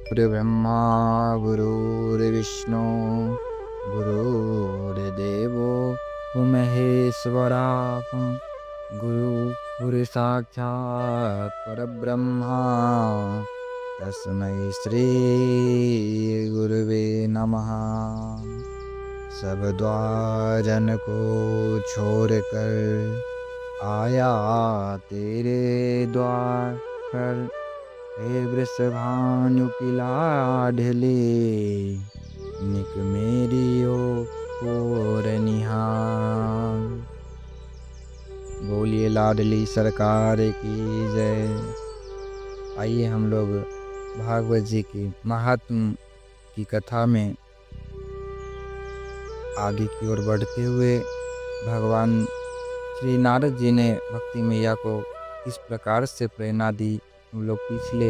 गुरुर्ब्रह्मा गुरुर्विष्णु गुरुर्देवो महेश्वरा गुरु साक्षात् परब्रह्मा तस्मै श्री गुरुवे नमः। सब द्वारन को छोड़कर आया तेरे द्वार पर, हे वृषभानु की लाडली निक मेरी ओर निहार। बोलिए लाडली सरकार की जय। आइए हम लोग भागवत जी की महात्म की कथा में आगे की ओर बढ़ते हुए भगवान श्री नारद जी ने भक्ति मैया को किस प्रकार से प्रेरणा दी, हम लोग पिछले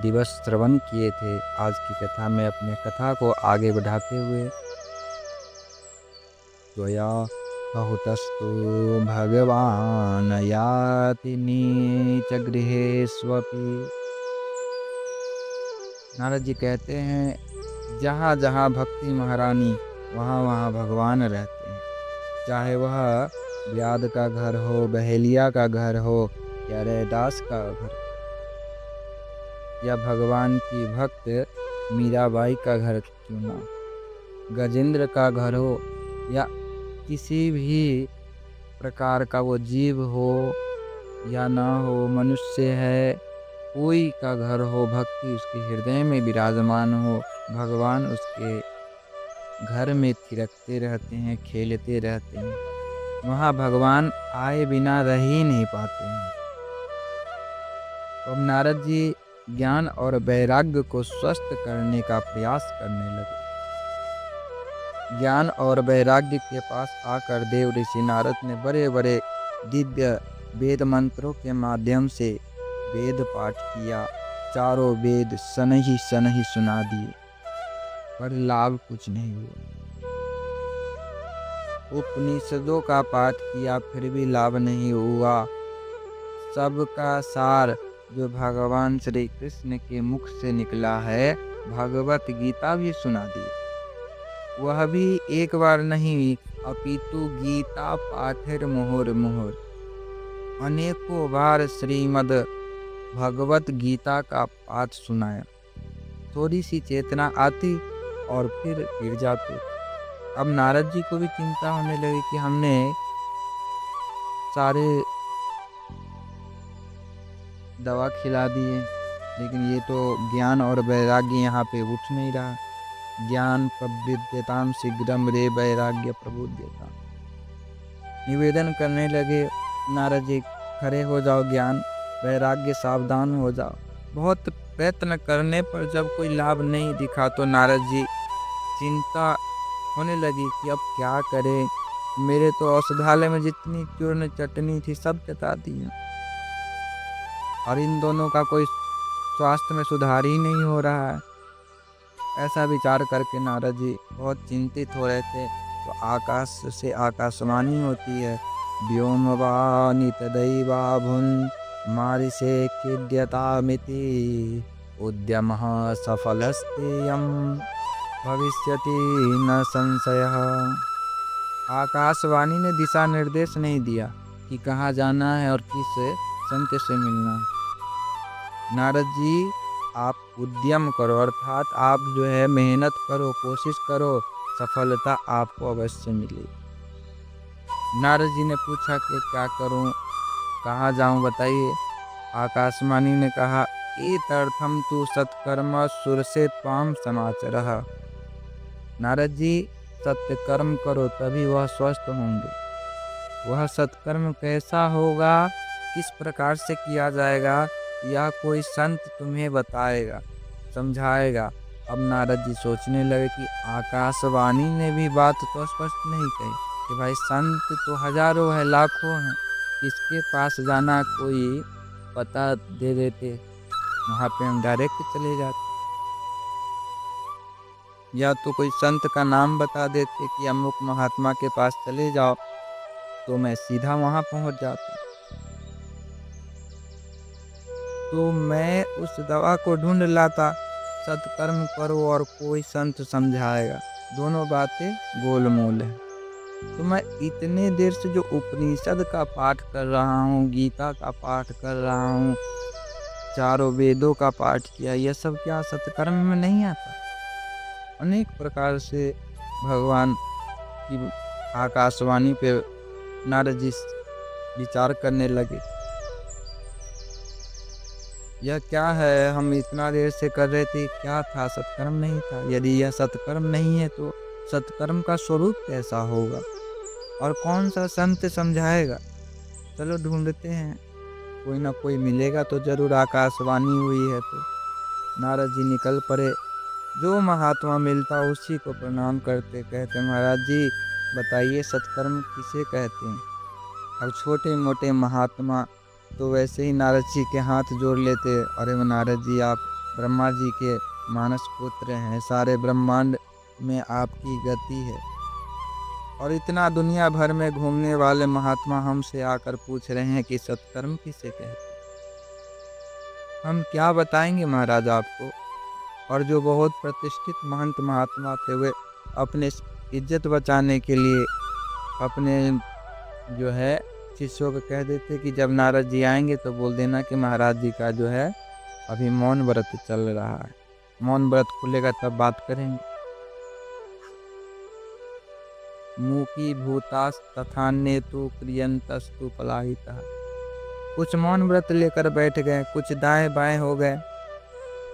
दिवस श्रवण किए थे। आज की कथा में अपने कथा को आगे बढ़ाते हुए त्वया बहुतस्तु भगवान याति नीच गृहेष्वपि। नारद जी कहते हैं जहाँ जहाँ भक्ति महारानी वहाँ वहाँ भगवान रहते हैं। चाहे वह व्याध का घर हो, बहेलिया का घर हो या रैदास का घर, या भगवान की भक्त मीराबाई का घर क्यों ना, गजेंद्र का घर हो या किसी भी प्रकार का वो जीव हो या ना हो, मनुष्य है, कोई का घर हो, भक्ति उसके हृदय में विराजमान हो, भगवान उसके घर में थिरकते रहते हैं, खेलते रहते हैं। वहाँ भगवान आए बिना रह ही नहीं पाते हैं। अब नारद जी ज्ञान और वैराग्य को स्वस्थ करने का प्रयास करने लगे। ज्ञान और वैराग्य के पास आकर देव ऋषि नारद ने बड़े बड़े दिव्य वेद मंत्रों के माध्यम से वेद पाठ किया। चारों वेद सनही सनही सुना दिए, पर लाभ कुछ नहीं हुआ। उपनिषदों का पाठ किया, फिर भी लाभ नहीं हुआ। सबका सार जो भगवान श्री कृष्ण के मुख से निकला है, भगवत गीता भी सुना दी, वह भी एक बार नहीं अपितु गीता पाठेर मोहर मोहर, अनेकों बार श्रीमद् भगवत गीता का पाठ सुनाया। थोड़ी सी चेतना आती और फिर गिर जाते। अब नारद जी को भी चिंता होने लगी कि हमने सारे दवा खिला दिए, लेकिन ये तो ज्ञान और वैराग्य यहाँ पे उठ नहीं रहा। ज्ञान प्रवृद्धताम शीघ्रम रे वैराग्य प्रबुद्धता। निवेदन करने लगे नारद जी, खड़े हो जाओ, ज्ञान वैराग्य सावधान हो जाओ। बहुत प्रयत्न करने पर जब कोई लाभ नहीं दिखा तो नारद जी चिंता होने लगी कि अब क्या करें। मेरे तो औषधालय में जितनी चूर्ण चटनी थी सब चटा दी, और इन दोनों का कोई स्वास्थ्य में सुधार ही नहीं हो रहा है। ऐसा विचार करके नारद जी बहुत चिंतित हो रहे थे। तो आकाश से आकाशवाणी होती है, व्योमवानी तदैवा भुन मारिषे खिद्यतामिति उद्यमः सफलस्तेयं भविष्यति न संशयः। आकाशवाणी ने दिशा निर्देश नहीं दिया कि कहाँ जाना है और किस संत से मिलना है। नारद जी आप उद्यम करो, अर्थात आप जो है मेहनत करो, कोशिश करो, सफलता आपको अवश्य मिलेगी। नारद जी ने पूछा कि क्या करूं, कहाँ जाऊं, बताइए। आकाशवाणी ने कहा एतर्थम तु सत्कर्म सुरसे त्वाम समाचरः। नारद जी सत्य कर्म करो तभी वह स्वस्थ होंगे। वह सत्कर्म कैसा होगा, किस प्रकार से किया जाएगा, यह कोई संत तुम्हें बताएगा, समझाएगा। अब नारद जी सोचने लगे कि आकाशवाणी ने भी बात तो स्पष्ट नहीं कही कि भाई संत तो हजारों है, लाखों हैं, किसके पास जाना, कोई पता दे देते, वहाँ पे हम डायरेक्ट चले जाते, या तो कोई संत का नाम बता देते कि अमुक महात्मा के पास चले जाओ, तो मैं सीधा वहाँ पहुँच जाता। तो मैं उस दवा को ढूंढ लाता। सत्कर्म करो और कोई संत समझाएगा, दोनों बातें गोलमोल है। तो मैं इतने देर से जो उपनिषद का पाठ कर रहा हूँ, गीता का पाठ कर रहा हूँ, चारों वेदों का पाठ किया, यह सब क्या सत्कर्म में नहीं आता? अनेक प्रकार से भगवान की आकाशवाणी पे नारद जी विचार करने लगे, यह क्या है, हम इतना देर से कर रहे थे, क्या था? सत्कर्म नहीं था। यदि यह सत्कर्म नहीं है तो सत्कर्म का स्वरूप कैसा होगा और कौन सा संत समझाएगा? चलो ढूंढते हैं, कोई ना कोई मिलेगा तो जरूर। आकाशवाणी हुई है तो नारद जी निकल पड़े। जो महात्मा मिलता उसी को प्रणाम करते, कहते महाराज जी बताइए सत्कर्म किसे कहते हैं? अब छोटे मोटे महात्मा तो वैसे ही नारद जी के हाथ जोड़ लेते, अरे नारद जी आप ब्रह्मा जी के मानस पुत्र हैं, सारे ब्रह्मांड में आपकी गति है, और इतना दुनिया भर में घूमने वाले महात्मा हमसे आकर पूछ रहे हैं कि सत्कर्म किसे कहते हैं? हम क्या बताएंगे महाराज आपको? और जो बहुत प्रतिष्ठित महंत महात्मा थे वे अपने इज्जत बचाने के लिए अपने जो है शिष्यों को कह देते कि जब नारद जी आएंगे तो बोल देना कि महाराज जी का जो है अभी मौन व्रत चल रहा है, मौन व्रत खुलेगा तब बात करेंगे। मूकी भूतास तथान्य तो क्रियंतस्तु पलाहिता। कुछ मौन व्रत लेकर बैठ गए, कुछ दाएं बाएं हो गए,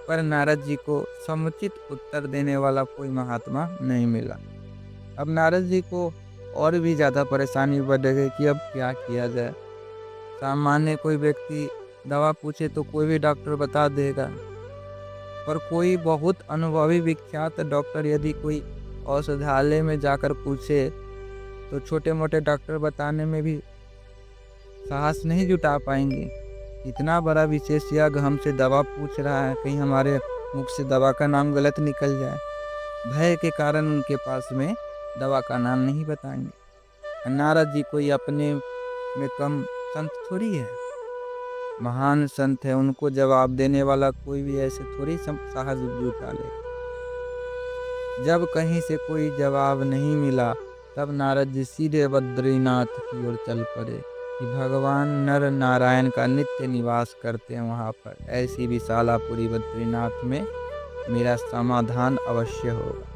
पर नारद जी को समुचित उत्तर देने वाला कोई महात्मा नहीं मिला। अब नारद जी को और भी ज़्यादा परेशानी बढ़ गई कि अब क्या किया जाए। सामान्य कोई व्यक्ति दवा पूछे तो कोई भी डॉक्टर बता देगा, पर कोई बहुत अनुभवी विख्यात डॉक्टर यदि कोई औषधालय में जाकर पूछे तो छोटे मोटे डॉक्टर बताने में भी साहस नहीं जुटा पाएंगे। इतना बड़ा विशेषज्ञ हमसे दवा पूछ रहा है, कहीं हमारे मुख से दवा का नाम गलत निकल जाए। भय के कारण उनके पास में दवा का नाम नहीं बताएंगे। नारद जी कोई अपने में कम संत थोड़ी है, महान संत है, उनको जवाब देने वाला कोई भी ऐसे थोड़ी साहस जुटा ले। जब कहीं से कोई जवाब नहीं मिला तब नारद जी सीधे बद्रीनाथ की ओर चल पड़े कि भगवान नर नारायण का नित्य निवास करते हैं वहाँ पर, ऐसी विशालापुरी बद्रीनाथ में मेरा समाधान अवश्य होगा।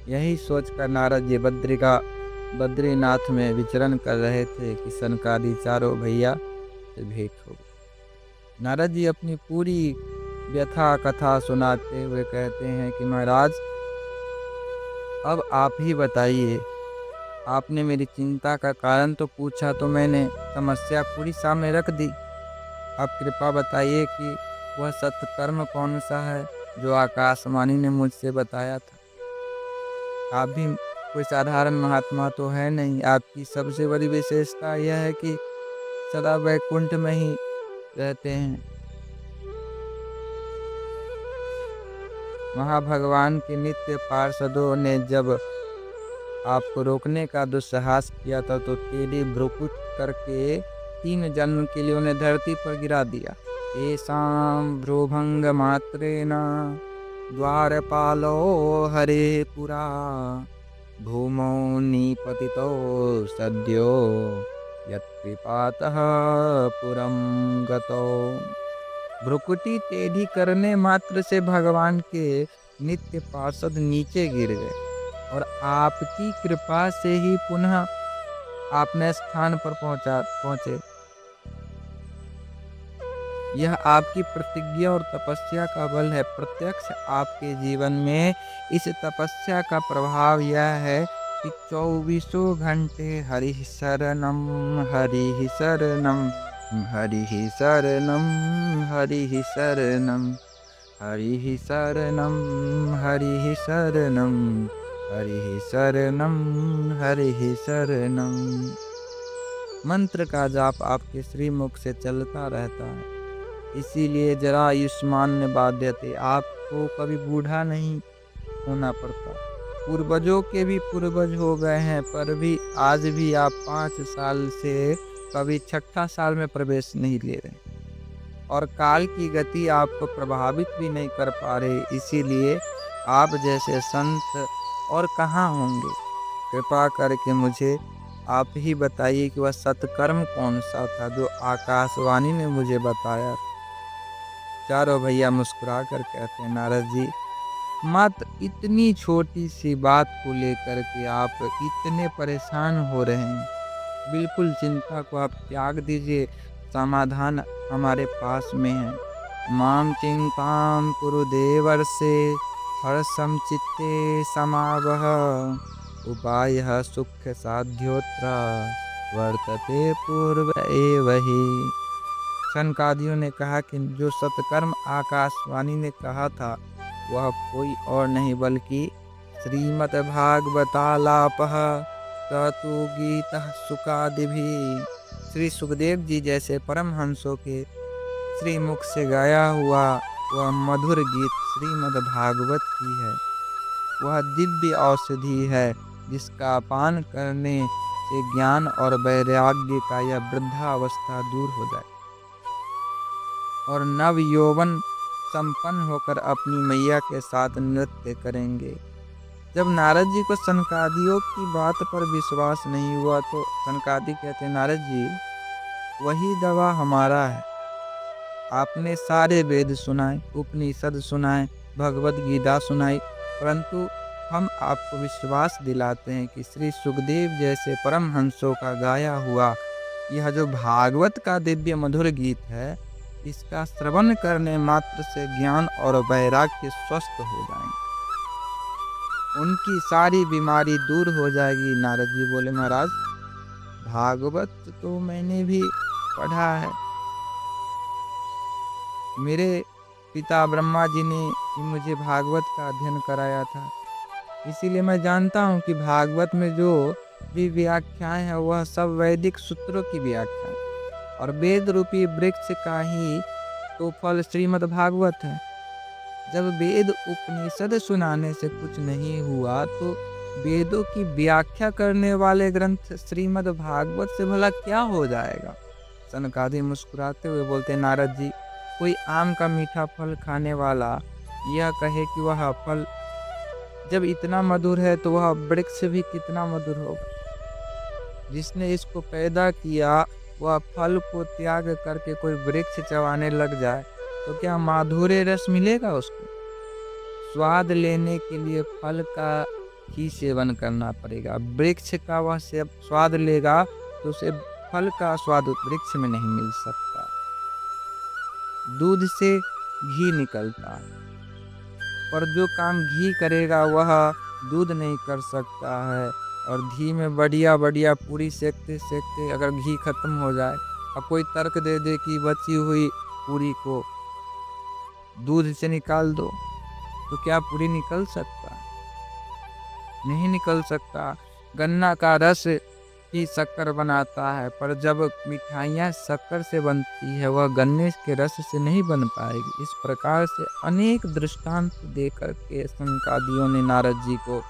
यही सोचकर नारद जी बद्रीनाथ में विचरण कर रहे थे कि सनकादि चारों भैया से भेंट हो गई। नारद जी अपनी पूरी व्यथा कथा सुनाते हुए कहते हैं कि महाराज अब आप ही बताइए, आपने मेरी चिंता का कारण तो पूछा तो मैंने समस्या पूरी सामने रख दी। अब कृपा बताइए कि वह सत्कर्म कौन सा है जो आकाशवाणी ने मुझसे बताया था। आप भी कोई साधारण महात्मा तो है नहीं, आपकी सबसे बड़ी विशेषता यह है कि सदा वैकुंठ में ही रहते हैं। वहाँ भगवान के नित्य पार्षदों ने जब आपको रोकने का दुस्साहस किया था तो टेढ़ी भ्रुकुट करके 3 जन्म के लिए उन्हें धरती पर गिरा दिया। येषां भ्रूभंग मात्रेण द्वारपालो हरे पुरा भूमौ निपतितो सद्यो यत्कृपातः पुरं गतो। भ्रुकुटी टेढ़ी करने मात्र से भगवान के नित्य पार्षद नीचे गिर गए और आपकी कृपा से ही पुनः आपने स्थान पर पहुंचे। यह आपकी प्रतिज्ञा और तपस्या का बल है। प्रत्यक्ष आपके जीवन में इस तपस्या का प्रभाव यह है कि 24 घंटे हरि शरणम हरि शरणम हरि शरणम हरि शरणम हरि शरणम हरि शरणम हरि शरणम हरि शरणम मंत्र का जाप आपके श्रीमुख से चलता रहता है। इसीलिए जरा आयुष्मान बाध्यते, आपको कभी बूढ़ा नहीं होना पड़ता। पूर्वजों के भी पूर्वज हो गए हैं पर भी आज भी आप 5 साल से कभी 6ठा साल में प्रवेश नहीं ले रहे और काल की गति आपको प्रभावित भी नहीं कर पा रहे, इसीलिए आप जैसे संत और कहाँ होंगे। कृपा करके मुझे आप ही बताइए कि वह सत्कर्म कौन सा था जो आकाशवाणी ने मुझे बताया। चारों भैया मुस्कुरा कर कहते हैं, नारद जी, मात्र इतनी छोटी सी बात को लेकर के आप इतने परेशान हो रहे हैं। बिल्कुल चिंता को आप त्याग दीजिए, समाधान हमारे पास में है। माम चिंताम कुरु देवर्षे हर्षम चित्ते समावह उपायः सुख साध्योत्र वर्तते पूर्व एव हि। सनकादियों ने कहा कि जो सत्कर्म आकाशवाणी ने कहा था वह कोई और नहीं बल्कि श्रीमद्भागवतालापः स तु गीतः सुकादिभिः। श्री सुखदेव जी जैसे परमहंसों के श्रीमुख से गाया हुआ वह मधुर गीत श्रीमद्भागवत ही है। वह दिव्य औषधि है जिसका पान करने से ज्ञान और वैराग्य का यह वृद्धावस्था दूर हो जाए और नव यौवन संपन्न होकर अपनी मैया के साथ नृत्य करेंगे। जब नारद जी को सनकादियों की बात पर विश्वास नहीं हुआ तो सनकादि कहते, नारद जी वही दवा हमारा है। आपने सारे वेद सुनाए, उपनिषद सुनाए, भगवत गीता सुनाई, परंतु हम आपको विश्वास दिलाते हैं कि श्री सुखदेव जैसे परमहंसों का गाया हुआ यह जो भागवत का दिव्य मधुर गीत है, इसका श्रवण करने मात्र से ज्ञान और वैराग्य स्वस्थ हो जाएंगे, उनकी सारी बीमारी दूर हो जाएगी। नारद जी बोले, महाराज भागवत तो मैंने भी पढ़ा है, मेरे पिता ब्रह्मा जी ने मुझे भागवत का अध्ययन कराया था, इसीलिए मैं जानता हूँ कि भागवत में जो भी व्याख्याएं हैं वह सब वैदिक सूत्रों की व्याख्या है और वेद रूपी वृक्ष का ही तो फल श्रीमद् भागवत है। जब वेद उपनिषद सुनाने से कुछ नहीं हुआ तो वेदों की व्याख्या करने वाले ग्रंथ श्रीमद् भागवत से भला क्या हो जाएगा। सनकादि मुस्कुराते हुए बोलते, नारद जी कोई आम का मीठा फल खाने वाला यह कहे कि वह फल जब इतना मधुर है तो वह वृक्ष भी कितना मधुर होगा। जिसने इसको पैदा किया वह फल को त्याग करके कोई वृक्ष चबाने लग जाए तो क्या माधुर्य रस मिलेगा उसको। स्वाद लेने के लिए फल का ही सेवन करना पड़ेगा। वृक्ष का वह से स्वाद लेगा तो उसे फल का स्वाद वृक्ष में नहीं मिल सकता। दूध से घी निकलता है पर जो काम घी करेगा वह दूध नहीं कर सकता है। और घी में बढ़िया बढ़िया पूरी सेकते सेकते अगर घी खत्म हो जाए और कोई तर्क दे दे कि बची हुई पूरी को दूध से निकाल दो तो क्या पूरी निकल सकता? नहीं निकल सकता। गन्ना का रस ही शक्कर बनाता है पर जब मिठाइयाँ शक्कर से बनती है वह गन्ने के रस से नहीं बन पाएगी। इस प्रकार से अनेक दृष्टांत देकर के शंकादियों ने नारद जी को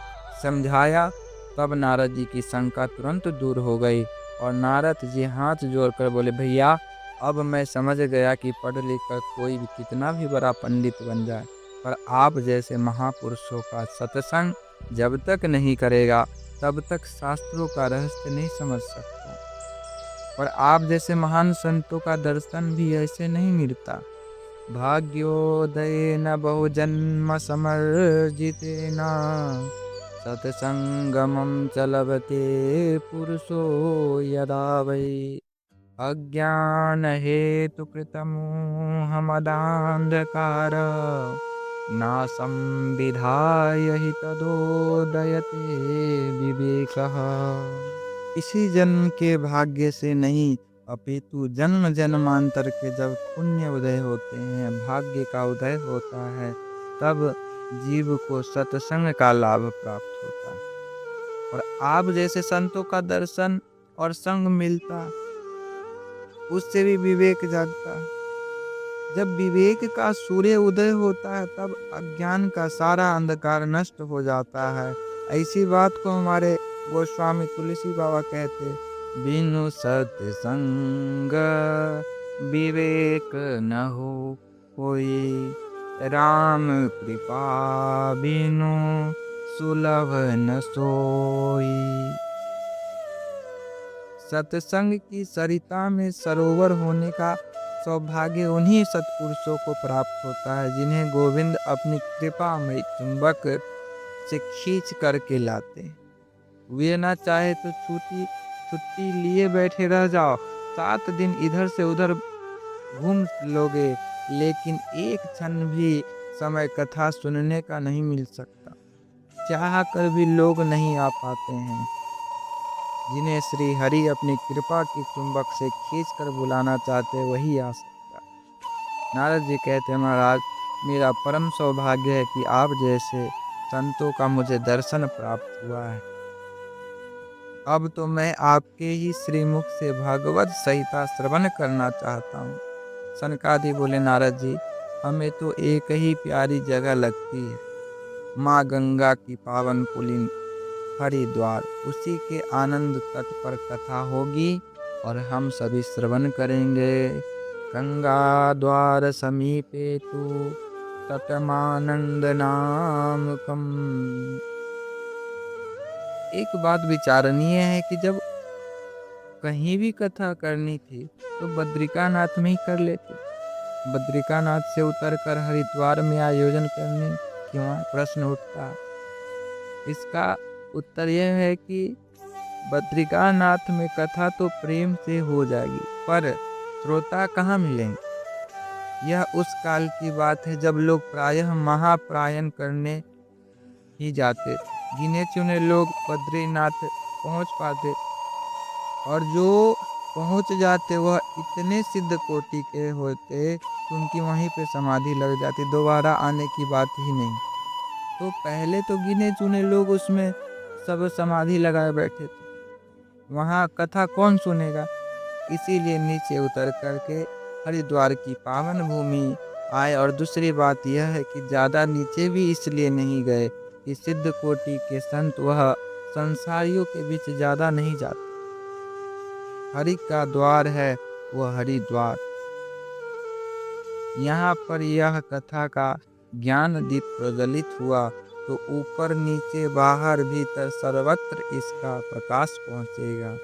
समझाया। तब नारद जी की शंका तुरंत दूर हो गई और नारद जी हाथ जोड़कर बोले, भैया अब मैं समझ गया कि पढ़ लिख कर कोई भी कितना भी बड़ा पंडित बन जाए पर आप जैसे महापुरुषों का सत्संग जब तक नहीं करेगा तब तक शास्त्रों का रहस्य नहीं समझ सकता। पर आप जैसे महान संतों का दर्शन भी ऐसे नहीं मिलता। भाग्योदय न बहुजन्म समर्जितेन सत्संगमं च लभते पुरुषो यदा वै अज्ञान हेतु कृतमोहमदान्धकार नासं विधाय हि तदोदयते विवेकः। इसी जन्म के भाग्य से नहीं अपितु जन्म जन्मांतर के जब पुण्य उदय होते हैं, भाग्य का उदय होता है, तब जीव को सत्संग का लाभ प्राप्त होता है और आप जैसे संतों का दर्शन और संग मिलता उससे भी विवेक जागता है। जब विवेक का सूर्य उदय होता है तब अज्ञान का सारा अंधकार नष्ट हो जाता है। ऐसी बात को हमारे गोस्वामी तुलसी बाबा कहते, बिनु सत्संग विवेक न हो कोई, राम कृपा बिनु सुलभ न सोई। सत्संग की सरिता में सरोवर होने का सौभाग्य उन्हीं सत्पुरुषों को प्राप्त होता है जिन्हें गोविंद अपनी कृपा में चुंबक से खींच करके लाते हैं। वे ना चाहे तो छुट्टी छुट्टी लिए बैठे रह जाओ, 7 दिन इधर से उधर घूम लोगे, लेकिन एक क्षण भी समय कथा सुनने का नहीं मिल सकता। चाह कर भी लोग नहीं आ पाते हैं। जिन्हें श्री हरि अपनी कृपा की चुंबक से खींचकर बुलाना चाहते वही आ सकता। नारद जी कहते हैं, महाराज मेरा परम सौभाग्य है कि आप जैसे संतों का मुझे दर्शन प्राप्त हुआ है। अब तो मैं आपके ही श्रीमुख से भागवत संहिता श्रवण करना चाहता हूँ। सनकादि बोले, नारद जी हमें तो एक ही प्यारी जगह लगती है, माँ गंगा की पावन पुलिन हरिद्वार। उसी के आनंद तट पर कथा होगी और हम सभी श्रवण करेंगे। गंगा द्वार समीपे तु तटमानंद नामकम। एक बात विचारणीय है कि जब कहीं भी कथा करनी थी तो बद्रिकानाथ में ही कर लेते। बद्रिकानाथ से उतरकर हरिद्वार में आयोजन करने क्यों प्रश्न उठता। इसका उत्तर यह है कि बद्रिकानाथ में कथा तो प्रेम से हो जाएगी, पर श्रोता कहाँ मिलेंगे। यह उस काल की बात है जब लोग प्रायः महाप्रायण करने ही जाते थे। गिने चुने लोग बद्रीनाथ पहुँच पाते, और जो पहुँच जाते वह इतने सिद्ध कोटि के होते कि उनकी वहीं पे समाधि लग जाती, दोबारा आने की बात ही नहीं। तो पहले तो गिने चुने लोग उसमें सब समाधि लगाए बैठे थे, वहाँ कथा कौन सुनेगा। इसीलिए नीचे उतर करके हरिद्वार की पावन भूमि आए। और दूसरी बात यह है कि ज़्यादा नीचे भी इसलिए नहीं गए कि सिद्ध कोटि के संत वह संसारियों के बीच ज़्यादा नहीं जाते। हरि का द्वार है वह हरिद्वार। यहाँ पर यह कथा का ज्ञान दीप प्रज्वलित हुआ तो ऊपर नीचे बाहर भीतर सर्वत्र इसका प्रकाश पहुँचेगा।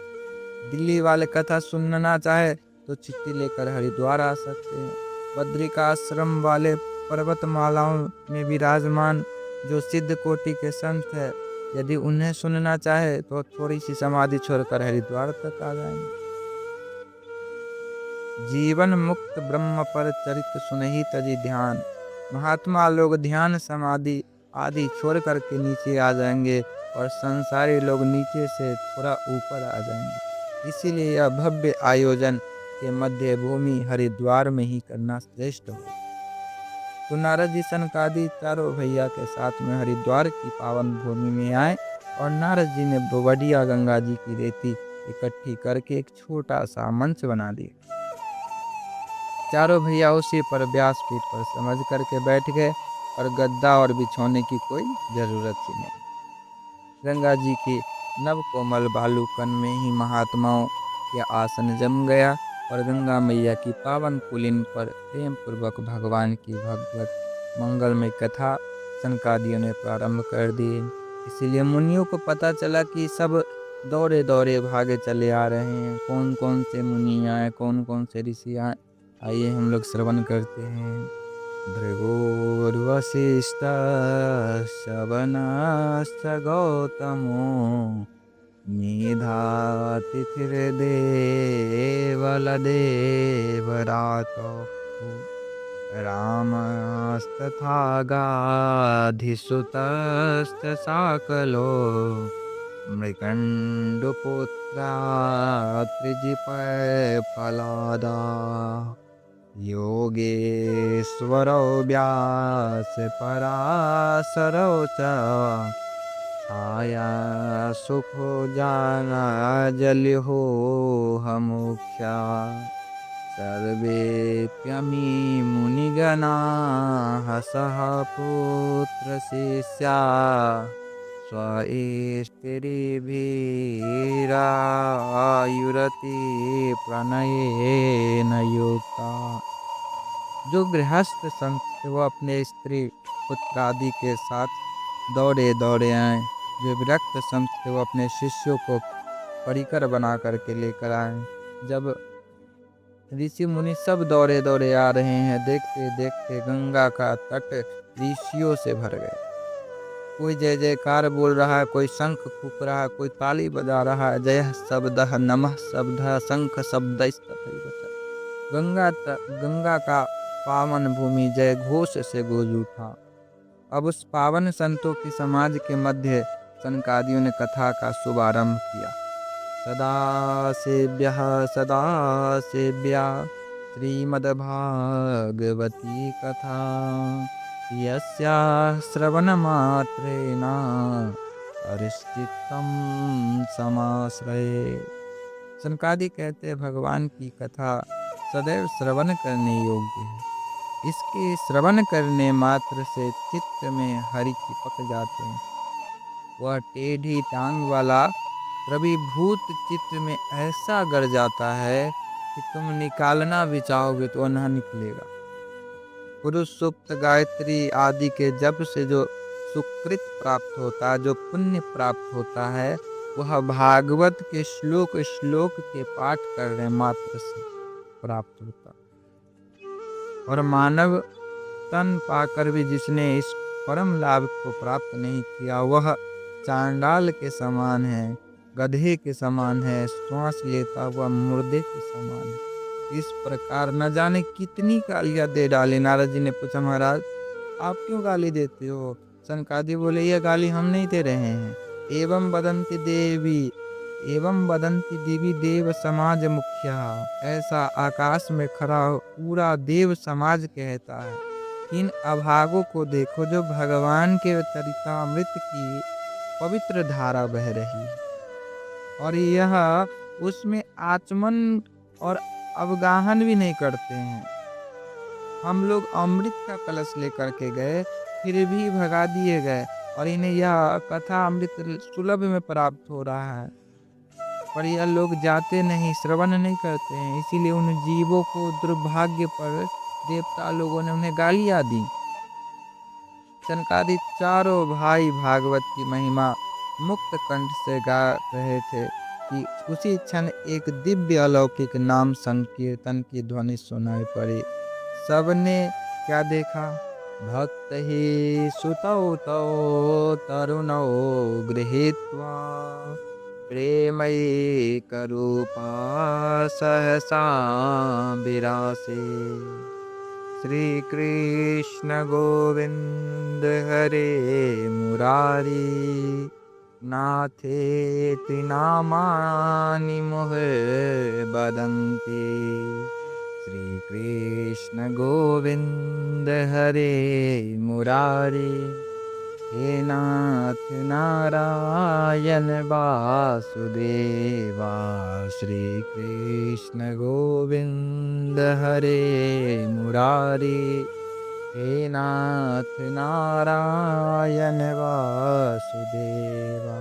दिल्ली वाले कथा सुनना चाहे तो चिट्ठी लेकर हरिद्वार आ सकते हैं। बद्रिकाश्रम वाले पर्वतमालाओं में विराजमान जो सिद्ध कोटि के संत है, यदि उन्हें सुनना चाहे तो थोड़ी सी समाधि छोड़कर हरिद्वार तक आ जाएंगे। जीवन मुक्त ब्रह्म पर चरित सुनहि तजी ध्यान। महात्मा लोग ध्यान समाधि आदि छोड़ करके नीचे आ जाएंगे और संसारी लोग नीचे से थोड़ा ऊपर आ जाएंगे। इसीलिए यह भव्य आयोजन के मध्य भूमि हरिद्वार में ही करना श्रेष्ठ हो। तो नारद जी सनकादि चारों भैया के साथ में हरिद्वार की पावन भूमि में आए और नारद जी ने बढ़िया गंगा जी की रेती इकट्ठी करके एक छोटा सा मंच बना दिया। चारों भैया उसी पर व्यासपीठ पर समझ करके बैठ गए और गद्दा और बिछौने की कोई जरूरत ही नहीं। गंगा जी की नव कोमल बालूकन में ही महात्माओं के आसन जम गया और गंगा मैया की पावन पुलिन पर प्रेम पूर्वक भगवान की भगवत मंगलमय कथा सनकादियों ने प्रारंभ कर दी। इसीलिए मुनियों को पता चला कि सब दौड़े दौड़े भागे चले आ रहे हैं। कौन कौन से मुनि आए, कौन कौन से ऋषि आए, आइए हम लोग श्रवण करते हैं। भृगुर्वसिष्ठ शवनश्च गौतमो मेधातिथिर्देवलदेवरातो रामस्तथा गाधिसुतश्च साकलो मृकण्डुपुत्रा त्रिजिपफलादा योगेश्वरो व्यासपराशरौ च छाया सुखो जाना जलिहो मुख्या सर्वेप्यमी मुनिगणाः सह पुत्र शिष्या स्वएष्टिभिरायुरति प्रणयेन युक्ता। जो गृहस्थ संत थे वो अपने स्त्री पुत्र आदि के साथ दौड़े दौड़े आए। जो विरक्त संत थे वो अपने शिष्यों को परिकर बना करके लेकर आए। जब ऋषि मुनि सब दौड़े दौड़े आ रहे हैं, देखते देखते गंगा का तट ऋषियों से भर गया। कोई जय जयकार बोल रहा है, कोई शंख फूंक रहा है, कोई ताली बजा रहा है। जय शब्दः नमः शब्दः शंख शब्द। गंगा का पावन भूमि जय घोष से गूंज उठा। अब उस पावन संतों की समाज के मध्य सनकादियों ने कथा का शुभारंभ किया। सदासेव्यः सदासेव्या श्रीमद्भागवती कथा, यस्याः श्रवणमात्रेण हरिश्चित्तं समाश्रये। सनकादि कहते हैं भगवान की कथा सदैव श्रवण करने योग्य है। इसके श्रवण करने मात्र से चित्त में हरि चिपक जाते हैं। वह टेढ़ी टांग वाला प्रभुभूत चित्त में ऐसा गड़ जाता है कि तुम निकालना भी चाहोगे तो न निकलेगा। पुरुष सूक्त गायत्री आदि के जप से जो सुकृत प्राप्त होता है, जो पुण्य प्राप्त होता है, वह भागवत के श्लोक श्लोक के पाठ करने मात्र से प्राप्त होता। और मानव तन पाकर भी जिसने इस परम लाभ को प्राप्त नहीं किया, वह चांडाल के समान है, गधे के समान है, श्वास लेता हुआ मुर्दे के समान है। इस प्रकार न जाने कितनी गालियां दे डाली। नारद जी ने पूछा, महाराज आप क्यों गाली देते हो? सनकादि बोले, यह गाली हम नहीं दे रहे हैं। एवं वदंती देवी देव समाज मुखिया। ऐसा आकाश में खड़ा पूरा देव समाज कहता है। इन अभागों को देखो जो भगवान के चरितामृत की पवित्र धारा बह रही है, और यह उसमें आचमन और अवगाहन भी नहीं करते हैं। हम लोग अमृत का कलश लेकर के गए, फिर भी भगा दिए गए, और इन्हें यह कथा अमृत सुलभ में प्राप्त हो रहा है, पर यह लोग जाते नहीं, श्रवण नहीं करते हैं। इसीलिए उन जीवों को दुर्भाग्य पर देवता लोगों ने उन्हें गालियां दी। सनकादि चारों भाई भागवत की महिमा मुक्त कंठ से गा रहे थे कि उसी क्षण एक दिव्य अलौकिक नाम संकीर्तन की ध्वनि सुनाई पड़ी। सबने क्या देखा? भक्त ही सुतौ तौ तरुणौ गृहीत्वा प्रेमैकरूपा सहसा विरासे। श्री कृष्ण गोविंद हरे मुरारी, नाथेति नामानि मुहे बदन्ति। श्री कृष्ण गोविंद हरे मुरारी, हे नाथ नारायण वासुदेवा। श्री कृष्ण गोविंद हरे मुरारी, हे नाथ नारायण वासुदेवा।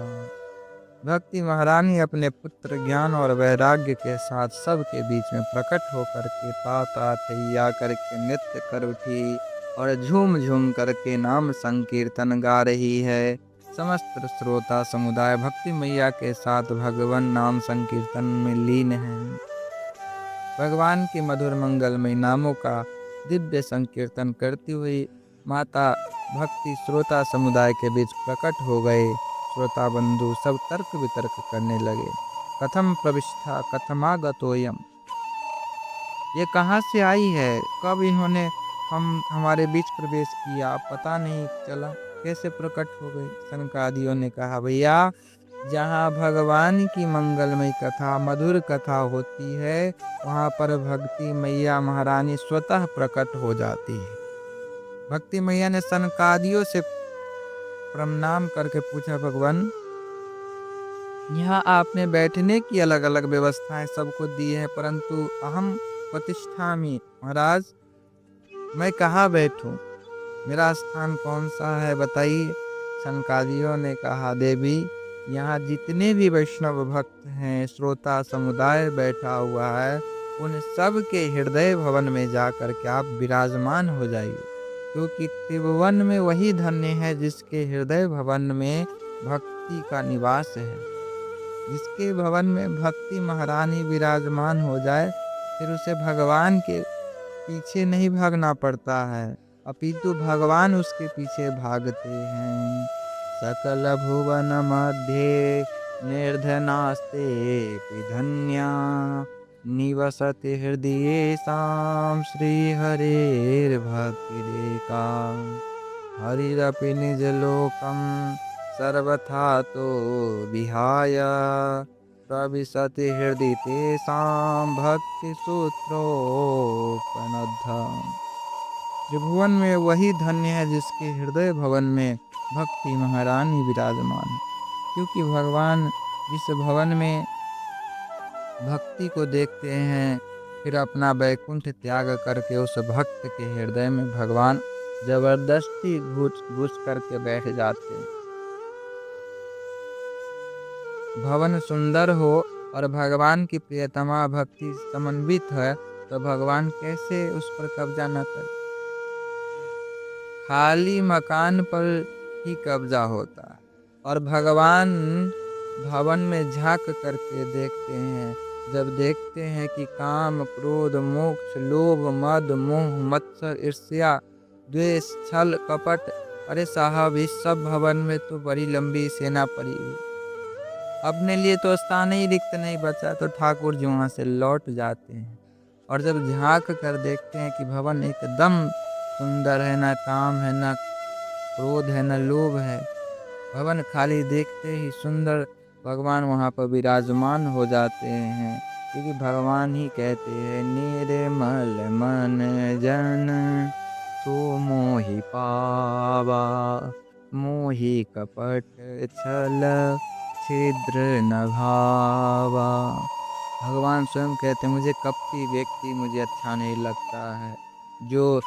भक्ति महारानी अपने पुत्र ज्ञान और वैराग्य के साथ सबके बीच में प्रकट होकर के ताता थैया करके नृत्य कर उठी और झूम झूम करके नाम संकीर्तन गा रही है। समस्त श्रोता समुदाय भक्ति मैया के साथ भगवान नाम संकीर्तन में लीन है। भगवान के मधुर मंगलमय नामों का दिव्य संकीर्तन करती हुई माता भक्ति श्रोता समुदाय के बीच प्रकट हो गए। श्रोता बंधु सब तर्क वितर्क करने लगे। कथम प्रविष्टा कथमागतोयम, ये कहाँ से आई है? कब इन्होंने हमारे बीच प्रवेश किया? पता नहीं चला, कैसे प्रकट हो गई? सनकादियों ने कहा, भैया जहाँ भगवान की मंगलमय कथा मधुर कथा होती है, वहाँ पर भक्ति मैया महारानी स्वतः प्रकट हो जाती है। भक्ति मैया ने सनकादियों से प्रणाम करके पूछा, भगवान यहाँ आपने बैठने की अलग अलग व्यवस्थाएं सबको दी है, परंतु अहम प्रतिष्ठामि, महाराज मैं कहाँ बैठूं? मेरा स्थान कौन सा है बताइए। सनकादियों ने कहा, देवी यहाँ जितने भी वैष्णव भक्त हैं, श्रोता समुदाय बैठा हुआ है, उन सब के हृदय भवन में जाकर के आप विराजमान हो जाइए, क्योंकि त्रिभुवन में वही धन्य है जिसके हृदय भवन में भक्ति का निवास है। जिसके भवन में भक्ति महारानी विराजमान हो जाए, फिर उसे भगवान के पीछे नहीं भागना पड़ता है, अपितु भगवान उसके पीछे भागते हैं। सकल भुवन मध्य निर्धनास्ते धन्या निवसति हृदयेषां श्रीहरेर्भक्तिरेका हरिरपि निजलोकं सर्वथा तो विहाय प्रविशति हृदि तेषां भक्तिसूत्रोपनद्धम्। त्रिभुवन में वही धन्य है जिसके हृदय भवन में भक्ति महारानी विराजमान है, क्योंकि भगवान जिस भवन में भक्ति को देखते हैं, फिर अपना वैकुंठ त्याग करके उस भक्त के हृदय में भगवान जबरदस्ती घुस करके बैठ जाते हैं। भवन सुंदर हो और भगवान की प्रियतमा भक्ति समन्वित है, तो भगवान कैसे उस पर कब्जा न करे। खाली मकान पर ही कब्जा होता है, और भगवान भवन में झांक करके देखते हैं। जब देखते हैं कि काम क्रोध मोक्ष लोभ मद मोह मत्सर ईर्ष्या द्वेष छल कपट, अरे साहब इस सब भवन में तो बड़ी लंबी सेना पड़ी हुई, अपने लिए तो स्थान ही रिक्त नहीं बचा, तो ठाकुर जी वहाँ से लौट जाते हैं। और जब झांक कर देखते हैं कि भवन एकदम सुंदर है, ना काम है, ना क्रोध है, ना लोभ है, भवन खाली देखते ही सुंदर भगवान वहाँ पर विराजमान हो जाते हैं, क्योंकि भगवान ही कहते हैं निर्मल मन जन सो मोहि पावा मोहि कपट छल छिद्र न भावा। भगवान स्वयं कहते हैं मुझे कपटी व्यक्ति मुझे अच्छा नहीं लगता है, जो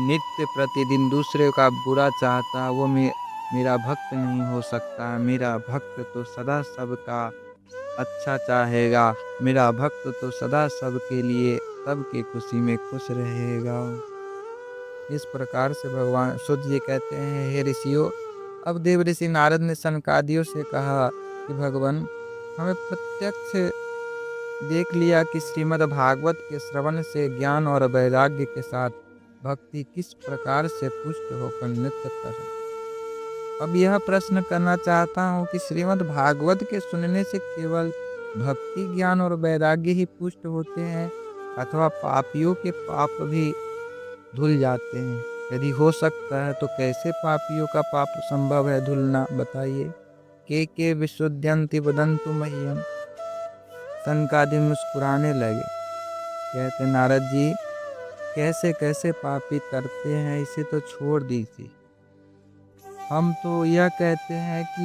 नित्य प्रतिदिन दूसरे का बुरा चाहता, वो मेरा भक्त नहीं हो सकता। मेरा भक्त तो सदा सबका अच्छा चाहेगा, मेरा भक्त तो सदा सबके लिए सबके खुशी में खुश रहेगा। इस प्रकार से भगवान शुद्ध जी कहते हैं, हे ऋषियों, अब देव ऋषि नारद ने सनकादियों से कहा कि भगवान हमें प्रत्यक्ष देख लिया कि श्रीमद् भागवत के श्रवण से ज्ञान और वैराग्य के साथ भक्ति किस प्रकार से पुष्ट होकर नृत्य कर रही। अब यह प्रश्न करना चाहता हूँ कि श्रीमद् भागवत के सुनने से केवल भक्ति ज्ञान और वैराग्य ही पुष्ट होते हैं, अथवा पापियों के पाप भी धुल जाते हैं? यदि हो सकता है तो कैसे पापियों का पाप संभव है धुलना, बताइए। के विशुद्ध्यंति वदंतु मह्यम। सनकादि मुस्कुराने लगे, कहते नारद जी कैसे कैसे पापी करते हैं, इसे तो छोड़ दीजिए। हम तो यह कहते हैं कि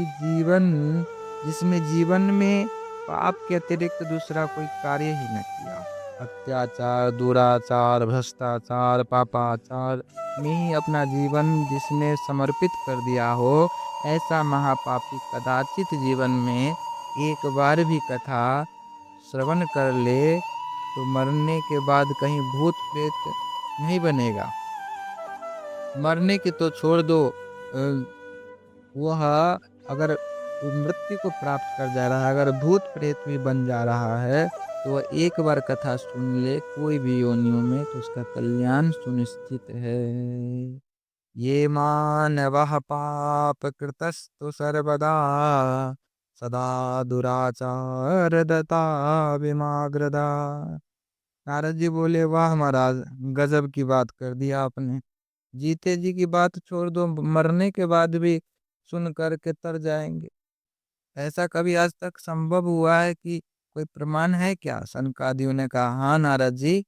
जिसमें जीवन में पाप के अतिरिक्त दूसरा कोई कार्य ही न किया, अत्याचार दुराचार भ्रष्टाचार पापाचार में ही अपना जीवन जिसने समर्पित कर दिया हो, ऐसा महापापी कदाचित जीवन में एक बार भी कथा श्रवण कर ले तो मरने के बाद कहीं भूत प्रेत नहीं बनेगा। मरने की तो छोड़ दो, वह अगर मृत्यु को प्राप्त कर जा रहा है, अगर भूत प्रेत भी बन जा रहा है, तो वह एक बार कथा सुन ले कोई भी योनियों में, तो उसका कल्याण सुनिश्चित है। ये मानवः पाप कृतस्तु सर्वदा सदा दुराचार दता विमाग्रदा। नारद जी बोले, वाह महाराज, गजब की बात कर दिया आपने। जीते जी की बात छोड़ दो, मरने के बाद भी सुन करके तर जाएंगे। ऐसा कभी आज तक संभव हुआ है कि कोई प्रमाण है क्या? सनकादियों ने कहा, हाँ नारद जी,